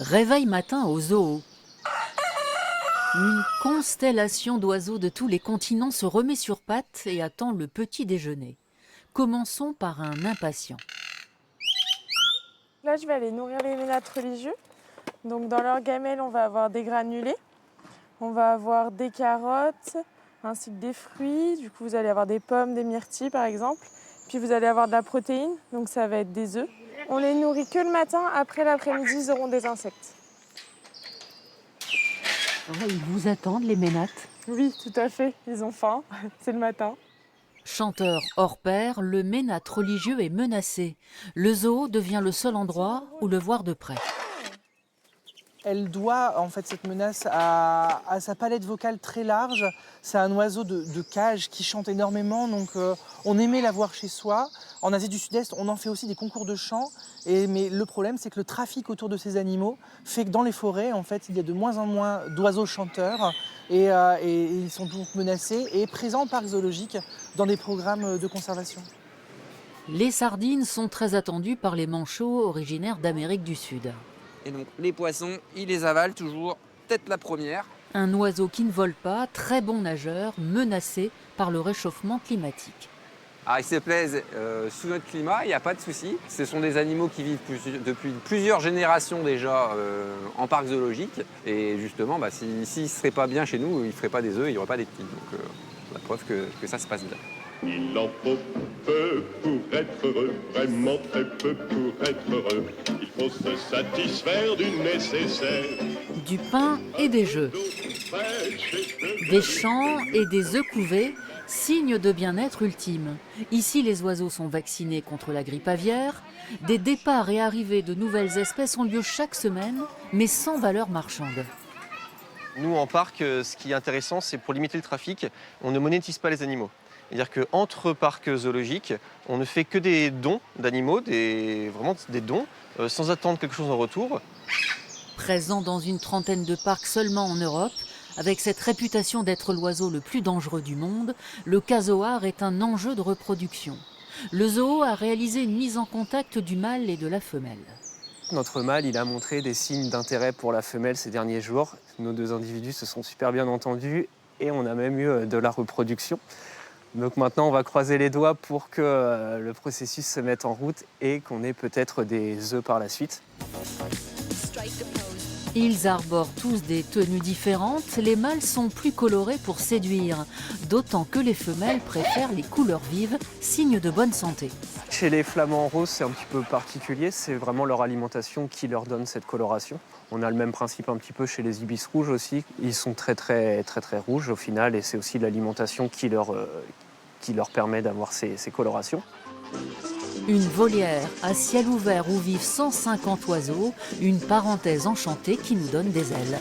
Réveil matin au zoo. Une constellation d'oiseaux de tous les continents se remet sur pattes et attend le petit déjeuner. Commençons par un impatient. Là, je vais aller nourrir les ménates religieux. Donc, dans leur gamelle, on va avoir des granulés, on va avoir des carottes, ainsi que des fruits. Du coup, vous allez avoir des pommes, des myrtilles, par exemple. Puis, vous allez avoir de la protéine, donc ça va être des œufs. On les nourrit que le matin. Après l'après-midi, ils auront des insectes. Ils vous attendent, les ménates. Oui, tout à fait. Ils ont faim. C'est le matin. Chanteur hors pair, le ménate religieux est menacé. Le zoo devient le seul endroit où le voir de près. Elle doit, en fait, cette menace à sa palette vocale très large. C'est un oiseau de cage qui chante énormément, donc on aimait la voir chez soi. En Asie du Sud-Est, on en fait aussi des concours de chant. Mais le problème, c'est que le trafic autour de ces animaux fait que dans les forêts, en fait, il y a de moins en moins d'oiseaux chanteurs et ils sont donc menacés et présents au parc zoologique dans des programmes de conservation. Les sardines sont très attendues par les manchots originaires d'Amérique du Sud. Et donc les poissons, ils les avalent toujours, tête la première. Un oiseau qui ne vole pas, très bon nageur, menacé par le réchauffement climatique. Ah, ils se plaisent sous notre climat, il n'y a pas de souci. Ce sont des animaux qui vivent depuis plusieurs générations déjà en parc zoologique. Et justement, s'ils ne seraient pas bien chez nous, ils ne feraient pas des œufs, il n'y aurait pas des petits. Donc la preuve que ça se passe bien. Il en faut peu pour être heureux, vraiment très peu pour être heureux. Il faut se satisfaire du nécessaire. Du pain et des jeux, des chants et des œufs couvés, signe de bien-être ultime. Ici, les oiseaux sont vaccinés contre la grippe aviaire. Des départs et arrivées de nouvelles espèces ont lieu chaque semaine, mais sans valeur marchande. Nous, en parc, ce qui est intéressant, c'est pour limiter le trafic, on ne monétise pas les animaux. C'est-à-dire qu'entre parcs zoologiques, on ne fait que des dons d'animaux, vraiment des dons, sans attendre quelque chose en retour. Présent dans une trentaine de parcs seulement en Europe, avec cette réputation d'être l'oiseau le plus dangereux du monde, le casoar est un enjeu de reproduction. Le zoo a réalisé une mise en contact du mâle et de la femelle. Notre mâle, il a montré des signes d'intérêt pour la femelle ces derniers jours. Nos deux individus se sont super bien entendus et on a même eu de la reproduction. Donc maintenant, on va croiser les doigts pour que le processus se mette en route et qu'on ait peut-être des œufs par la suite. Ils arborent tous des tenues différentes, les mâles sont plus colorés pour séduire, d'autant que les femelles préfèrent les couleurs vives, signe de bonne santé. Chez les flamants roses, c'est un petit peu particulier, c'est vraiment leur alimentation qui leur donne cette coloration. On a le même principe un petit peu chez les ibis rouges aussi. Ils sont très rouges au final et c'est aussi l'alimentation qui leur permet d'avoir ces colorations. Une volière à ciel ouvert où vivent 150 oiseaux, une parenthèse enchantée qui nous donne des ailes.